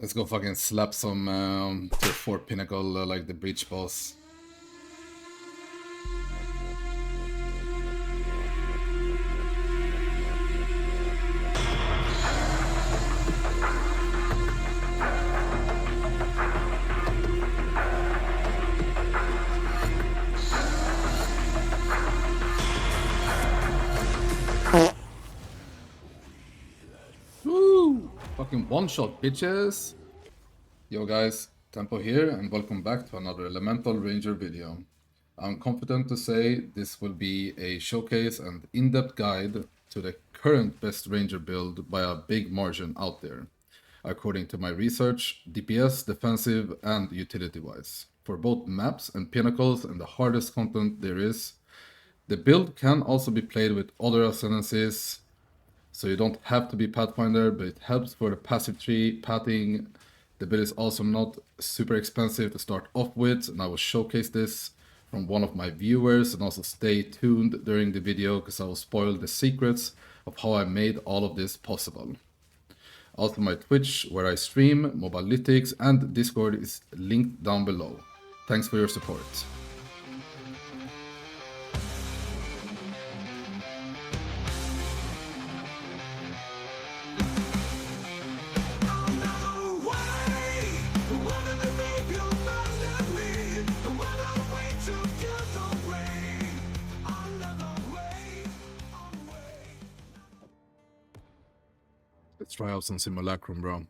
Let's go fucking slap some tier 4 pinnacle like the breach boss. Woo! Fucking one shot, bitches! Yo guys, Tempo here, and welcome back to another Elemental Ranger video. I'm confident to say this will be a showcase and in-depth guide to the current best Ranger build by a big margin out there, according to my research, DPS, defensive, and utility-wise. For both maps and pinnacles and the hardest content there is, the build can also be played with other ascendancies, so you don't have to be Pathfinder, but it helps for the passive tree pathing. The build is also not super expensive to start off with, and I will showcase this from one of my viewers, and also stay tuned during the video because I will spoil the secrets of how I made all of this possible. Also my Twitch, where I stream, Mobalytics, and Discord is linked down below. Thanks for your support. Let's try out some Simulacrum, bro.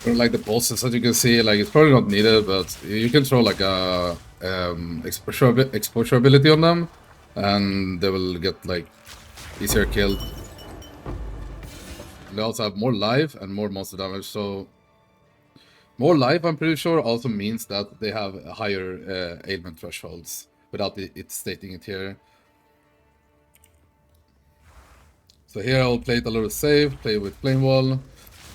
Like the bosses, as you can see, like it's probably not needed, but you can throw like a exposure ability on them, and they will get like easier killed. They also have more life and more monster damage, so more life, I'm pretty sure, also means that they have higher ailment thresholds, without it stating it here. So here I'll play it a little safe, play with Flame Wall,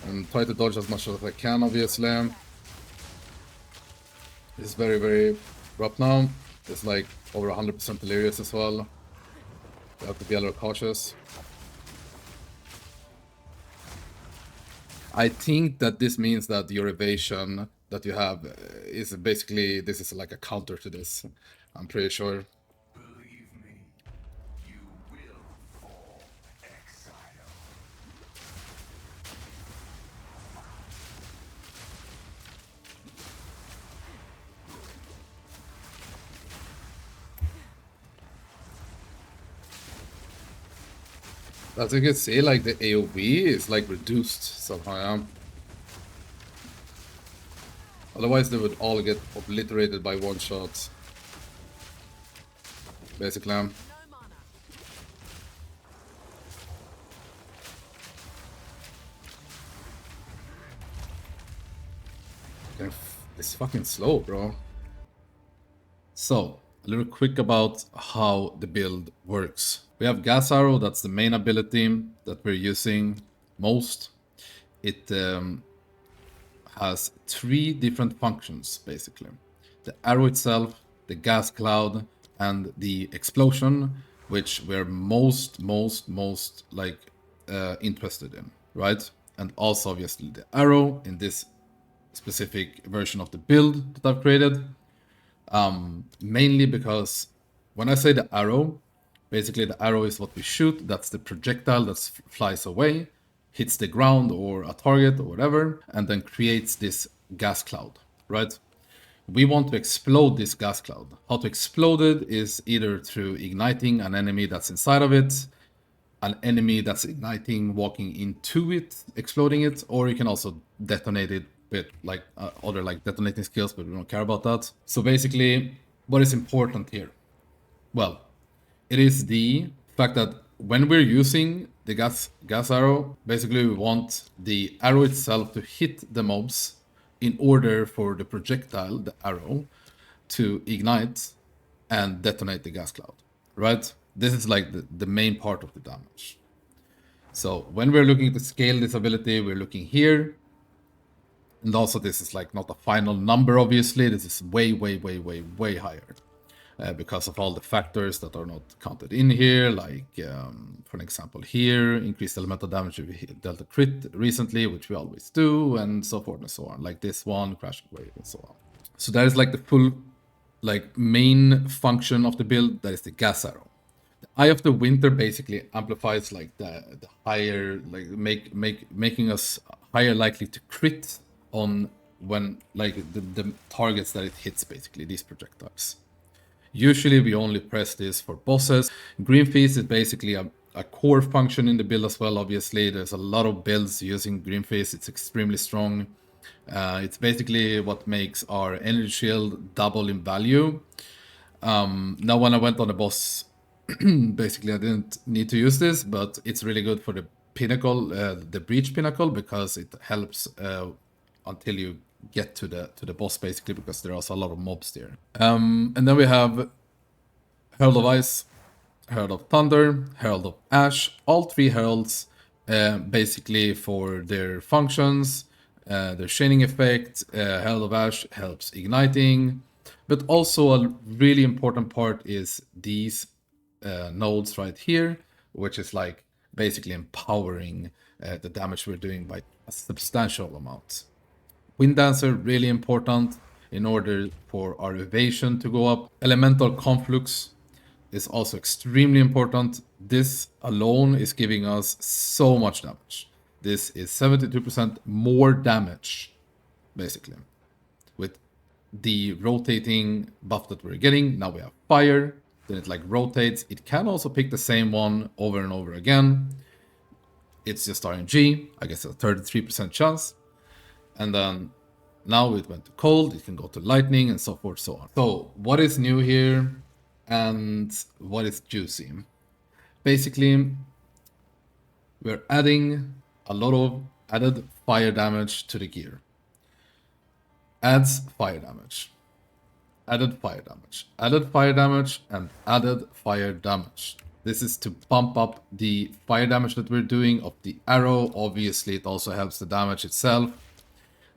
and try to dodge as much as I can, obviously. It's very, very rough now. It's like over 100% delirious as well. You have to be a little cautious. I think that this means that your evasion that you have is basically, this is like a counter to this. I'm pretty sure. As you can see, like the AoE is like reduced somehow, yeah? Otherwise they would all get obliterated by one shot. Basically. It's fucking slow, bro. So, a little quick about how the build works. We have Gas Arrow, that's the main ability that we're using most. It has 3 different functions, basically. The arrow itself, the gas cloud, and the explosion, which we're most like interested in, right? And also, obviously, the arrow in this specific version of the build that I've created. Mainly because when I say the arrow, basically the arrow is what we shoot. That's the projectile that flies away, hits the ground or a target or whatever, and then creates this gas cloud, right? We want to explode this gas cloud. How to explode it is either through igniting an enemy that's inside of it, an enemy that's igniting, walking into it, exploding it, or you can also detonate it with like other like detonating skills, but we don't care about that. So basically, what is important here? Well, it is the fact that when we're using the gas arrow, basically we want the arrow itself to hit the mobs in order for the projectile, the arrow, to ignite and detonate the gas cloud, right? This is like the main part of the damage. So when we're looking to scale this ability, we're looking here. And also this is like not a final number, obviously. This is way, way, way, way, way higher. Because of all the factors that are not counted in here, like for an example here, increased elemental damage if we dealt a crit recently, which we always do, and so forth and so on, like this one, crashing wave, and so on. So that is like the full, like main function of the build. That is the gas arrow. The Eye of the Winter basically amplifies like the higher, like making us higher likely to crit on when like the targets that it hits, basically these projectiles. Usually we only press this for bosses. Green Feast is basically a core function in the build as well, obviously. There's a lot of builds using Green Feast. It's extremely strong. It's basically what makes our energy shield double in value. Now when I went on the boss, basically I didn't need to use this, but it's really good for the pinnacle, the breach pinnacle, because it helps until you get to the boss, basically, because there are also a lot of mobs there. And then we have Herald of Ice, Herald of Thunder, Herald of Ash. All three heralds basically for their functions, their chaining effect. Herald of Ash helps igniting, but also a really important part is these nodes right here, which is like basically empowering the damage we're doing by a substantial amount. Wind Dancer, really important in order for our evasion to go up. Elemental Conflux is also extremely important. This alone is giving us so much damage. This is 72% more damage, basically. With the rotating buff that we're getting, now we have fire, then it like rotates. It can also pick the same one over and over again. It's just RNG, I guess a 33% chance. And then now it went to cold, it can go to lightning, and so forth, so on. So what is new here and what is juicy? Basically, we're adding a lot of added fire damage to the gear. Adds fire damage. Added fire damage. Added fire damage and added fire damage. This is to bump up the fire damage that we're doing of the arrow. Obviously, it also helps the damage itself.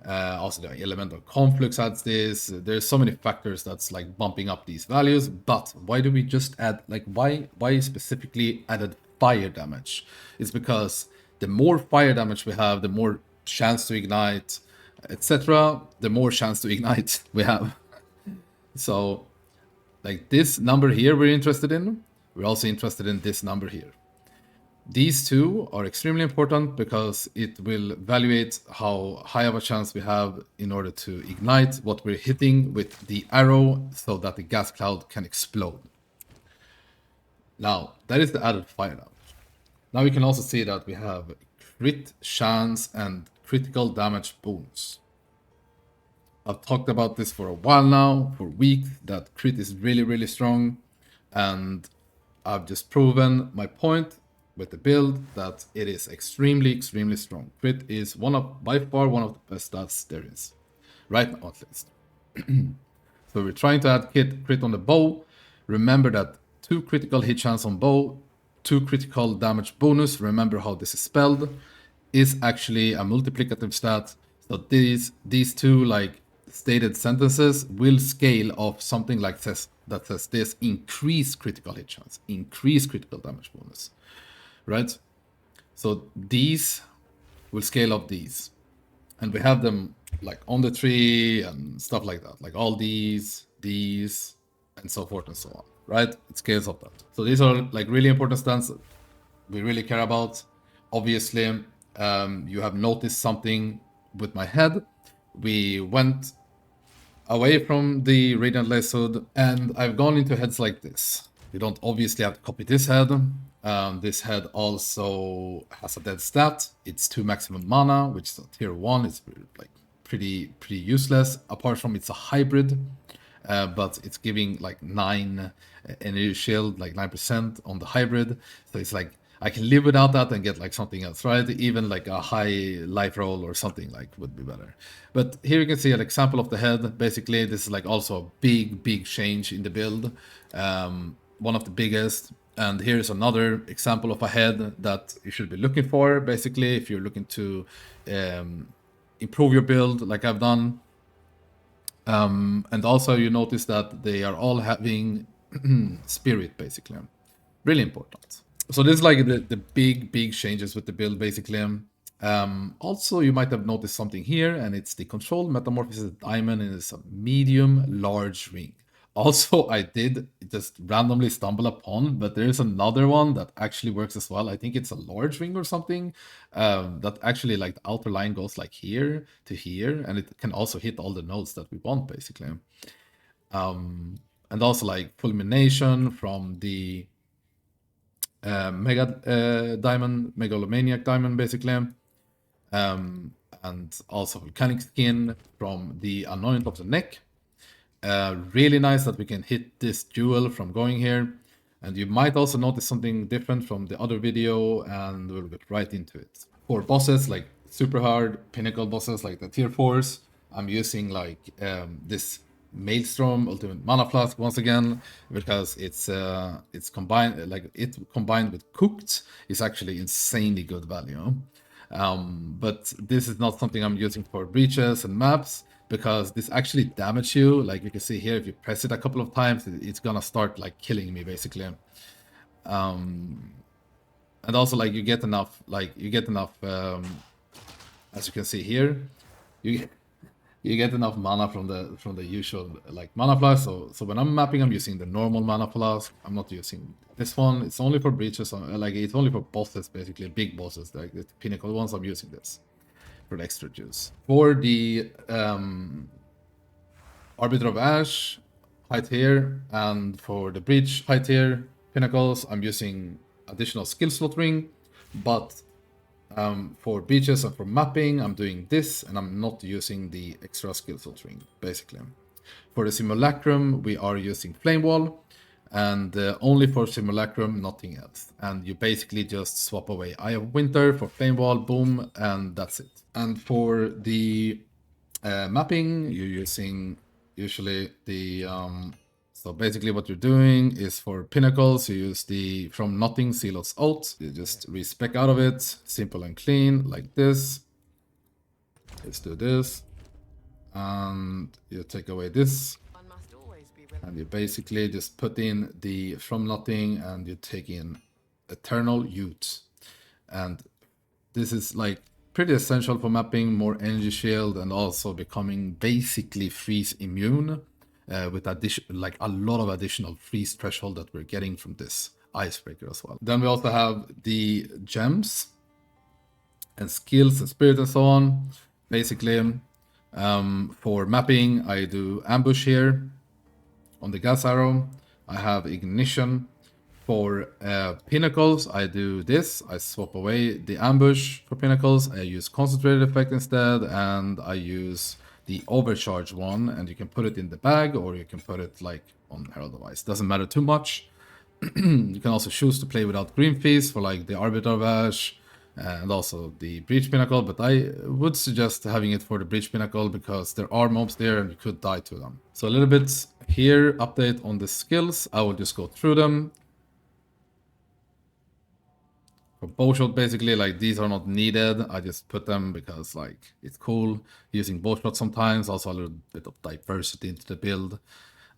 Also, the elemental conflux adds this. There's so many factors that's like bumping up these values. But why do we just add, like, why specifically added fire damage? It's because the more fire damage we have, the more chance to ignite, etc. The more chance to ignite we have. So, like this number here we're interested in. We're also interested in this number here. These two are extremely important because it will evaluate how high of a chance we have in order to ignite what we're hitting with the arrow so that the gas cloud can explode. Now, that is the added fire damage. Now we can also see that we have crit chance and critical damage bonus. I've talked about this for a while now, for weeks, that crit is really, really strong. And I've just proven my point with the build that it is extremely, extremely strong. Crit is by far one of the best stats there is. Right now, at least. So we're trying to add crit on the bow. Remember that 2 critical hit chance on bow, 2 critical damage bonus, remember how this is spelled, is actually a multiplicative stat. So these two like stated sentences will scale of something like this that says this: increase critical hit chance, increase critical damage bonus, right? So these will scale up these, and we have them like on the tree and stuff like that, like all these, and so forth and so on, right? It scales up that. So these are like really important stats that we really care about. Obviously, you have noticed something with my head. We went away from the Radiant Lace Hood, and I've gone into heads like this. You don't obviously have to copy this head. This head also has a dead stat. It's 2 maximum mana, which is a tier 1. It's like pretty useless, apart from it's a hybrid. But it's giving like 9 energy shield, like 9% on the hybrid. So it's like I can live without that and get like something else, right? Even like a high life roll or something like would be better. But here you can see an example of the head. Basically, this is like also a big change in the build. One of the biggest. And here's another example of a head that you should be looking for. Basically, if you're looking to improve your build, like I've done. And also you notice that they are all having spirit, basically. Really important. So this is like the big changes with the build, basically. Also, you might have noticed something here, and it's the control metamorphosis diamond, and it's a medium large ring. Also, I did just randomly stumble upon, but there is another one that actually works as well. I think it's a large ring or something, that actually like the outer line goes like here to here, and it can also hit all the nodes that we want, basically. And also like fulmination from the mega diamond, megalomaniac diamond, basically. And also volcanic skin from the anoint of the neck. Really nice that we can hit this jewel from going here. And you might also notice something different from the other video, and we'll get right into it. For bosses, like super hard pinnacle bosses like the Tier 4's, I'm using like this Maelstrom Ultimate Mana Flask once again, because it's combined, like it combined with Cooked is actually insanely good value. But this is not something I'm using for breaches and maps, because this actually damage you. Like you can see here, if you press it a couple of times, it's gonna start like killing me, basically. And also like you get enough, as you can see here, you get enough mana from the usual like mana flask. So when I'm mapping, I'm using the normal mana flask. I'm not using this one. It's only for breaches, like it's only for bosses, basically big bosses, like the pinnacle ones. I'm using this for the extra juice. For the Arbiter of Ash high tier, and for the breach high tier pinnacles, I'm using additional skill slot ring. But for breaches and for mapping, I'm doing this, and I'm not using the extra skill slot ring, basically. For the simulacrum, we are using flame wall, and only for simulacrum, nothing else. And you basically just swap away Eye of Winter for flame wall, boom, and that's it. And for the mapping, you're using usually the so basically what you're doing is for pinnacles, you use the From Nothing Zealot's Oath. You just respec out of it, simple and clean, like this. Let's do this. And you take away this. And you basically just put in the From Nothing, and you take in Eternal Youth. And this is like pretty essential for mapping more energy shield, and also becoming basically freeze immune, with like a lot of additional freeze threshold that we're getting from this icebreaker as well. Then we also have the gems and skills and spirit and so on. Basically, for mapping, I do ambush here on the gas arrow. I have ignition. For pinnacles, I do this. I swap away the ambush for pinnacles. I use concentrated effect instead, and I use the overcharge one. And you can put it in the bag, or you can put it like on Herald of Ice. Doesn't matter too much. You can also choose to play without Green Feast for like the Arbiter of Ash and also the Breach Pinnacle, but I would suggest having it for the Breach Pinnacle because there are mobs there and you could die to them. So a little bit here, update on the skills. I will just go through them. For bowshot, basically, like these are not needed. I just put them because like it's cool using bowshot sometimes. Also a little bit of diversity into the build.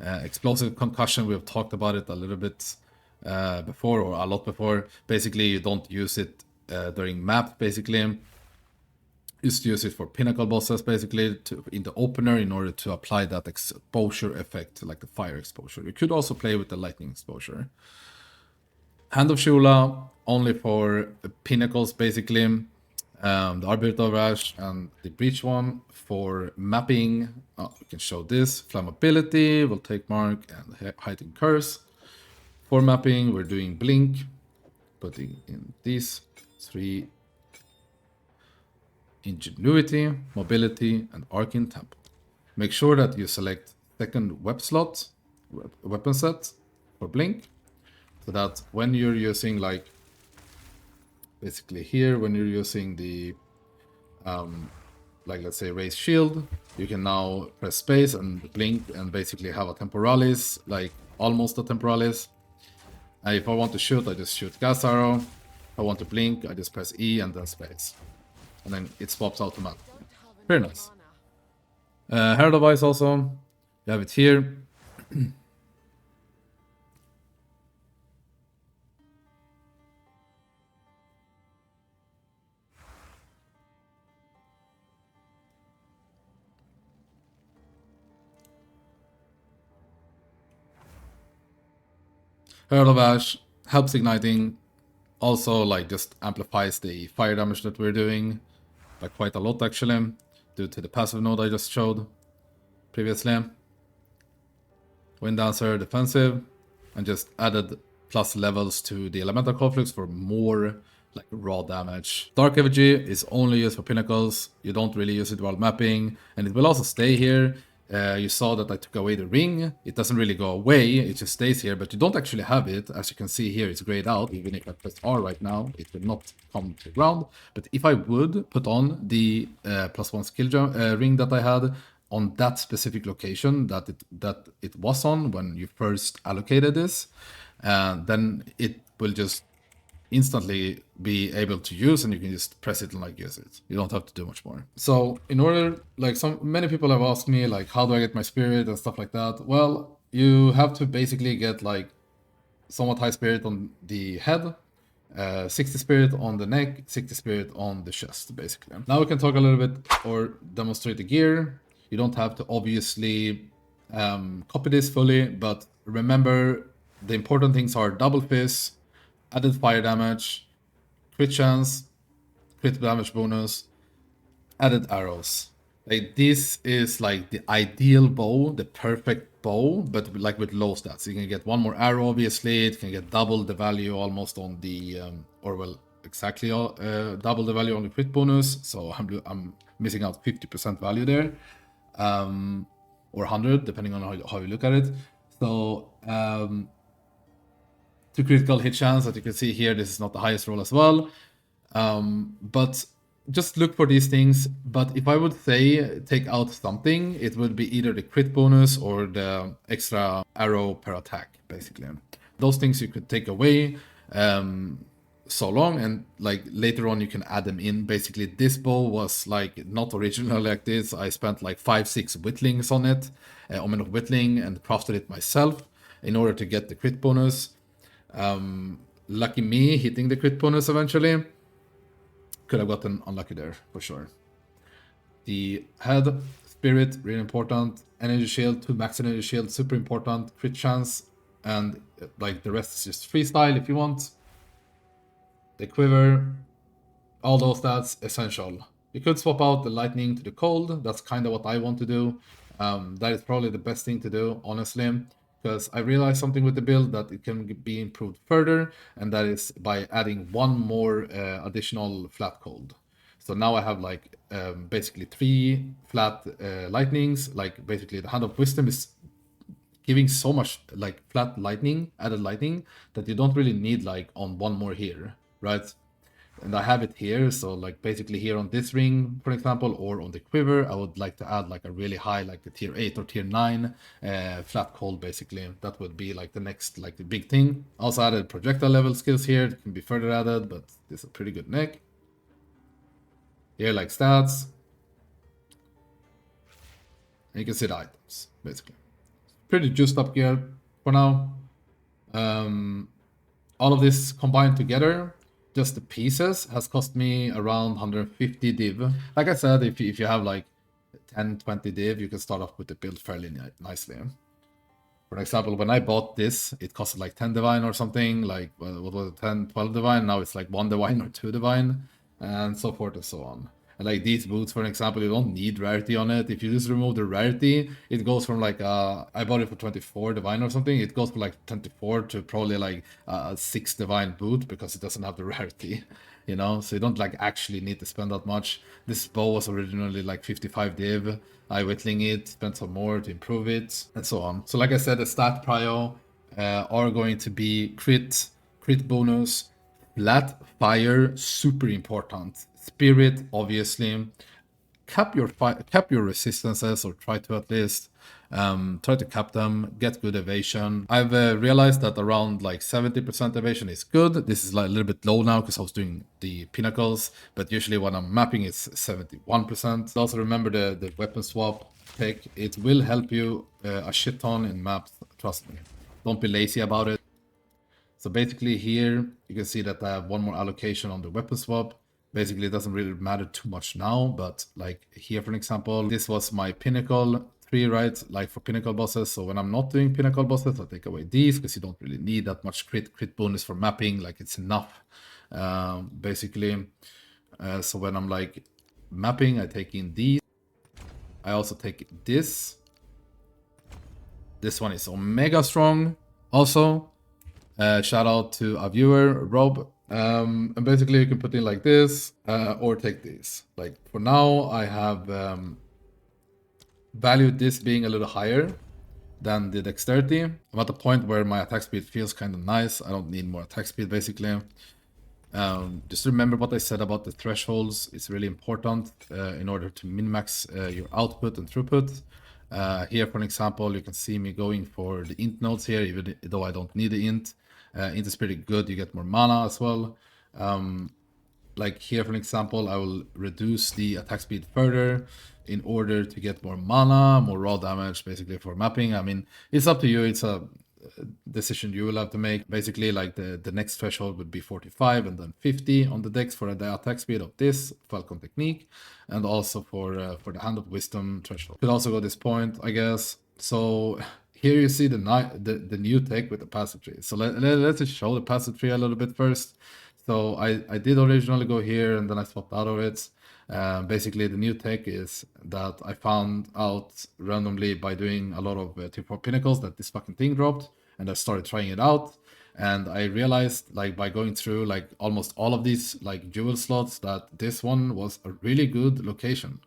Explosive concussion, we have talked about it a little bit before, or a lot before. Basically, you don't use it during map, basically. Just use it for pinnacle bosses, basically, in the opener in order to apply that exposure effect, like the fire exposure. You could also play with the lightning exposure. Hand of Shula, only for pinnacles, basically. The Arbiter of Ash and the Breach one. For mapping, we can show this. Flammability, will take mark, and Heightened Curse. For mapping, we're doing Blink, putting in these three: Ingenuity, Mobility, and Arcane Temple. Make sure that you select second weapon set for blink, so that when you're using like basically here, when you're using the like let's say raise shield, you can now press space and blink and basically have a temporalis, like almost a temporalis. And if I want to shoot, I just shoot gas arrow. If I want to blink, I just press E and then space, and then it swaps automatically. Very nice. Hair device also, you have it here. Herald of Ash helps igniting, also like just amplifies the fire damage that we're doing by quite a lot actually, due to the passive node I just showed previously. Wind Dancer defensive, and just added plus levels to the elemental conflicts for more like raw damage. Dark Effigy is only used for pinnacles, you don't really use it while mapping, and it will also stay here. You saw that I took away the ring. It doesn't really go away, it just stays here, but you don't actually have it. As you can see here, it's grayed out. Even if I press R right now, it will not come to the ground. But if I would put on the +1 skill ring that I had on that specific location that it was on when you first allocated this, then it will just instantly be able to use, and you can just press it and like use it. You don't have to do much more. So in order, like many people have asked me like how do I get my spirit and stuff like that. Well, you have to basically get like somewhat high spirit on the head, 60 spirit on the neck, 60 spirit on the chest basically. Now we can talk a little bit or demonstrate the gear. You don't have to obviously copy this fully, but remember the important things are double fizz, added fire damage, crit chance, crit damage bonus, added arrows. Like this is like the ideal bow, the perfect bow, but like with low stats. You can get one more arrow, obviously. It can get double the value almost on the, or well, exactly double the value on the crit bonus. So I'm missing out 50% value there, or 100, depending on how you look at it. So 2 critical hit chance, as you can see here, this is not the highest roll as well. But just look for these things. But if I would say take out something, it would be either the crit bonus or the extra arrow per attack, basically. Those things you could take away so long, and like later on you can add them in. Basically, this bow was like not originally like this. I spent like 5-6 whittlings on it, omen of whittling, and crafted it myself in order to get the crit bonus. Lucky me hitting the crit bonus eventually. Could have gotten unlucky there for sure. The head, spirit, really important. Energy shield, 2 max energy shield, super important. Crit chance, and like the rest is just freestyle if you want. The quiver, all those stats, essential. You could swap out the lightning to the cold. That's kind of what I want to do. That is probably the best thing to do, honestly, because I realized something with the build that it can be improved further, and that is by adding one more additional flat cold. So now I have like basically 3 flat lightnings. Like basically the Hand of Wisdom is giving so much like flat lightning, added lightning, that you don't really need like on one more here, right? And I have it here, so like basically here on this ring, for example, or on the quiver, I would like to add like a really high, like the tier 8 or tier 9 flat cold, basically. That would be like the next, like the big thing. Also added projectile level skills here, it can be further added, but this is a pretty good neck. Here like stats. And you can see the items, basically. Pretty juiced up gear for now. All of this combined together, just the pieces, has cost me around 150 div. Like I said, if you have like 10-20 div, you can start off with the build fairly nicely. For example, when I bought this, it costed like 10 divine or something, like what was it, 10-12 divine. Now it's like 1 divine or 2 divine, and so forth and so on. And like these boots, for example, you don't need rarity on it. If you just remove the rarity, it goes from like I bought it for 24 divine or something. It goes from like 24 to probably like a 6 divine boot, because it doesn't have the rarity, you know. So you don't like actually need to spend that much. This bow was originally like 55 div. I whittling it, spent some more to improve it, and so on. So like I said, the stat prio are going to be crit bonus, flat fire, super important, spirit obviously, cap your resistances, or try to at least try to cap them, get good evasion. I've realized that around like 70% evasion is good. This is like a little bit low now because I was doing the pinnacles, but usually when I'm mapping it's 71%. Also remember the weapon swap tech. It will help you a shit ton in maps, trust me. Don't be lazy about it. So basically here, you can see that I have one more allocation on the weapon swap. Basically, it doesn't really matter too much now, but like here, for example, this was my pinnacle 3, right? Like for pinnacle bosses. So when I'm not doing pinnacle bosses, I take away these because you don't really need that much crit bonus for mapping. Like it's enough, basically. So when I'm like mapping, I take in these. I also take this. This one is omega strong also. Shout out to a viewer, Rob. And basically you can put in like this, or take these. Like for now, I have valued this being a little higher than the dexterity. I'm at the point where my attack speed feels kind of nice. I don't need more attack speed basically. Just remember what I said about the thresholds. It's really important in order to min-max your output and throughput. Here, for example, you can see me going for the int nodes here, even though I don't need the int. Int is pretty good. You get more mana as well. Like here, for example, I will reduce the attack speed further in order to get more mana, more raw damage, basically for mapping. I mean, it's up to you. It's a decision you will have to make. Basically, like the next threshold would be 45 and then 50 on the dex for the attack speed of this Falcon technique, and also for the Hand of Wisdom threshold. Could also go this point, I guess. So here you see the new tech with the passive tree. So let's just show the passive tree a little bit first. So I did originally go here and then I swapped out of it. Basically, the new tech is that I found out randomly by doing a lot of T4 pinnacles that this fucking thing dropped, and I started trying it out. And I realized, like, by going through like almost all of these like jewel slots, that this one was a really good location.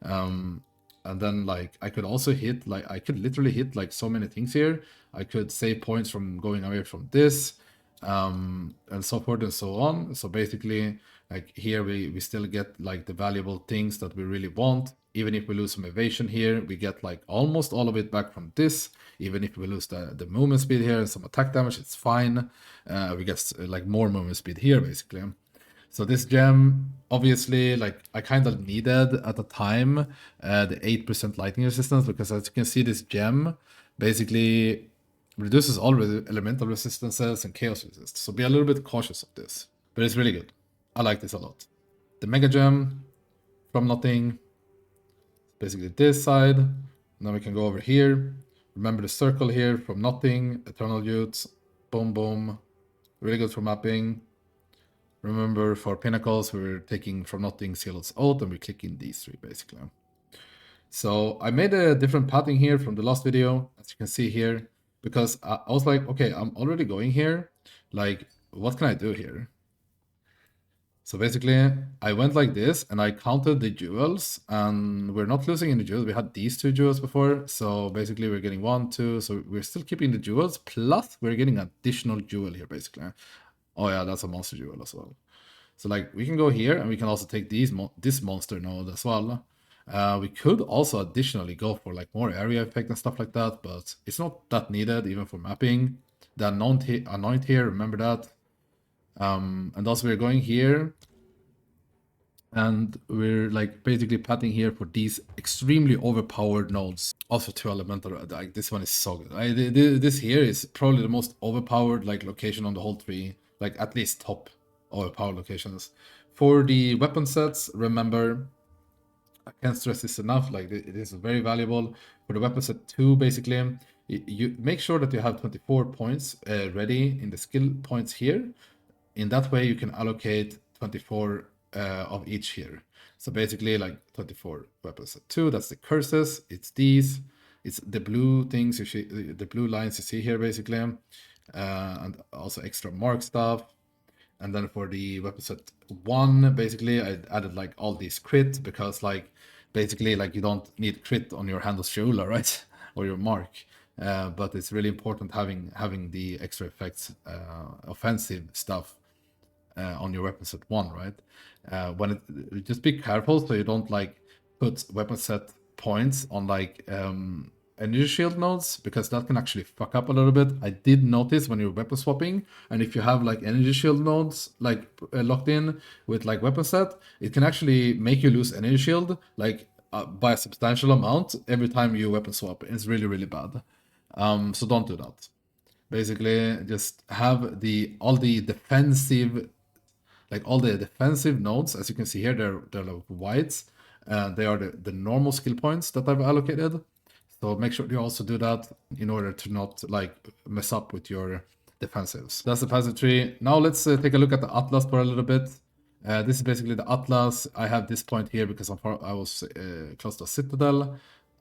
And then like I could also hit, like I could literally hit like so many things here. I could save points from going away from this, and so forth and so on. So basically, like here we still get like the valuable things that we really want. Even if we lose some evasion here, we get like almost all of it back from this. Even if we lose the movement speed here and some attack damage, it's fine. We get like more movement speed here basically. So this gem, obviously, like I kind of needed at the time the 8% lightning resistance, because as you can see, this gem basically reduces all elemental resistances and chaos resist. So be a little bit cautious of this, but it's really good. I like this a lot. The mega gem from nothing, basically this side. Now we can go over here. Remember the circle here from nothing, eternal youths, boom boom, really good for mapping. Remember, for pinnacles, we're taking from nothing Seal's Oath, and we're clicking these 3 basically. So I made a different pathing here from the last video, as you can see here, because I was like, okay, I'm already going here. Like, what can I do here? So basically, I went like this, and I counted the jewels, and we're not losing any jewels. We had these 2 jewels before, so basically we're getting 1, 2, so we're still keeping the jewels, plus we're getting additional jewel here, basically. Oh yeah, that's a monster jewel as well. So like we can go here, and we can also take this monster node as well. We could also additionally go for like more area effect and stuff like that, but it's not that needed even for mapping. The anoint here, remember that. And also we're going here, and we're like basically patting here for these extremely overpowered nodes. Also 2 elemental, like this one is so good. This here is probably the most overpowered like location on the whole tree, like at least top overpowered locations. For the weapon sets, remember, I can't stress this enough, like it is very valuable. For the weapon set 2, basically, you make sure that you have 24 points ready in the skill points here. In that way, you can allocate 24 of each here. So basically, like 24 weapons set 2, that's the curses. It's these. It's the blue things, you see, the blue lines you see here, basically. And also extra mark stuff. And then for the weapon set 1, basically, I added like all these crit, because like basically like you don't need crit on your Handle's Shula, right? Or your mark. but it's really important having the extra effects, offensive stuff on your weapon set 1, right? Just be careful so you don't like put weapon set points on like energy shield nodes, because that can actually fuck up a little bit. I did notice when you're weapon swapping, and if you have like energy shield nodes like locked in with like weapon set, it can actually make you lose energy shield like by a substantial amount every time you weapon swap. It's really, really bad. So don't do that. Basically, just have all the defensive nodes, as you can see here, they're like whites. They are the normal skill points that I've allocated. So make sure you also do that in order to not like mess up with your defensives. That's the passive tree. Now let's take a look at the Atlas for a little bit. This is basically the Atlas. I have this point here because I was close to a citadel.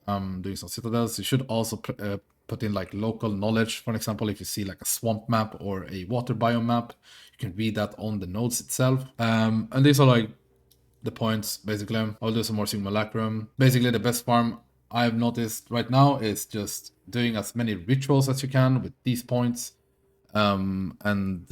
I'm doing some citadels. You should also put in like local knowledge. For example, if you see like a swamp map or a water biome map, you can read that on the nodes itself. And these are like the points, basically. I'll do some more simulacrum. Basically, the best farm I've noticed right now is just doing as many rituals as you can with these points, and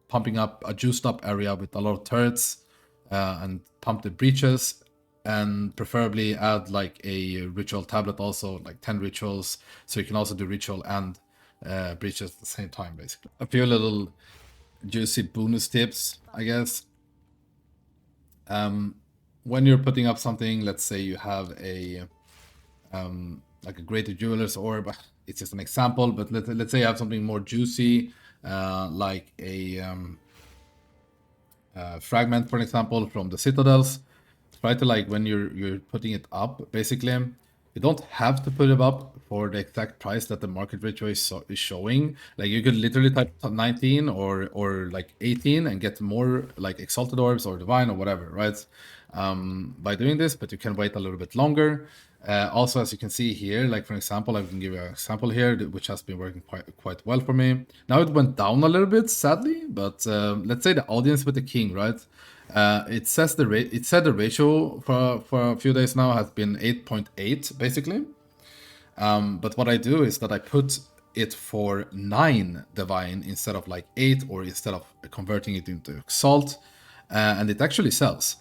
pumping up a juiced up area with a lot of turrets, and pump the breaches, and preferably add like a ritual tablet also, like 10 rituals, so you can also do ritual and breaches at the same time, basically. A few little juicy bonus tips, I guess. When you're putting up something, let's say you have a like a greater jeweler's orb, it's just an example, but let's say you have something more juicy, like a fragment, for example, from the citadels. Try to, like, when you're putting it up, basically, you don't have to put it up for the exact price that the market rate is showing. Like, you could literally type 19 or like 18 and get more like exalted orbs or divine or whatever, right? By doing this, but you can wait a little bit longer. Also, as you can see here, like for example, I can give you an example here, which has been working quite well for me. Now it went down a little bit, sadly, but let's say the audience with the king, right? It said the ratio for a few days now has been 8.8 basically. But what I do is that I put it for 9 divine instead of like 8, or instead of converting it into exalt, and it actually sells.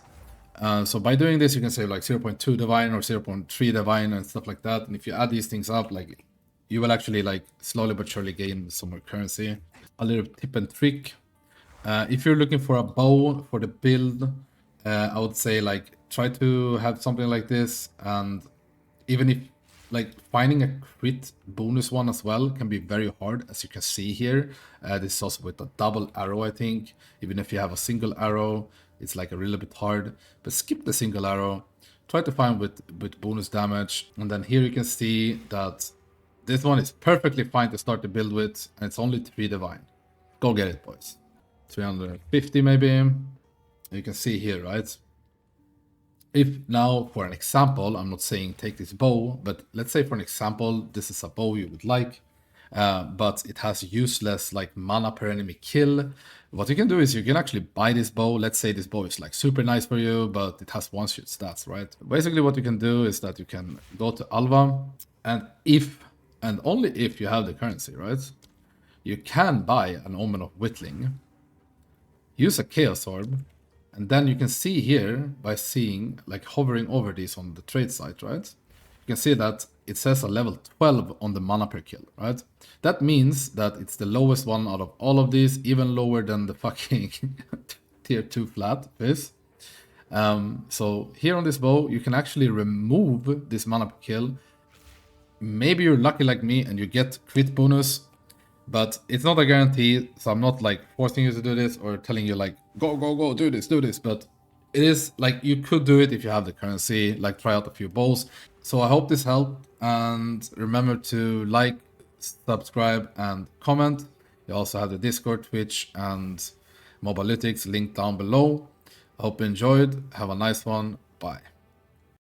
So by doing this, you can say like 0.2 divine or 0.3 divine and stuff like that. And if you add these things up, like you will actually like slowly but surely gain some more currency. A little tip and trick. If you're looking for a bow for the build, I would say like try to have something like this, and even if like finding a crit bonus one as well can be very hard, as you can see here. This is also with a double arrow, I think. Even if you have a single arrow, it's like a little bit hard, but skip the single arrow. Try to find with bonus damage, and then here you can see that this one is perfectly fine to start the build with, and it's only 3 divine. Go get it, boys. 350 maybe. You can see here, right? If now, for an example, I'm not saying take this bow, but let's say for an example, this is a bow you would like, but it has useless like mana per enemy kill. What you can do is you can actually buy this bow. Let's say this bow is like super nice for you, but it has one-shot stats, right? Basically what you can do is that you can go to Alva, and if, and only if you have the currency, right? You can buy an Omen of Whittling, use a Chaos Orb, and then you can see here, by seeing, like hovering over these on the trade site, right? You can see that it says a level 12 on the mana per kill, right? That means that it's the lowest one out of all of these, even lower than the fucking tier 2 flat is. So here on this bow, you can actually remove this mana per kill. Maybe you're lucky like me and you get crit bonus, but it's not a guarantee, so I'm not like forcing you to do this or telling you like, go, do this. But it is like, you could do it if you have the currency, like try out a few bows. So I hope this helped, and remember to like, subscribe, and comment. You also have the Discord, Twitch, and Mobalytics linked down below. I hope you enjoyed. Have a nice one. Bye.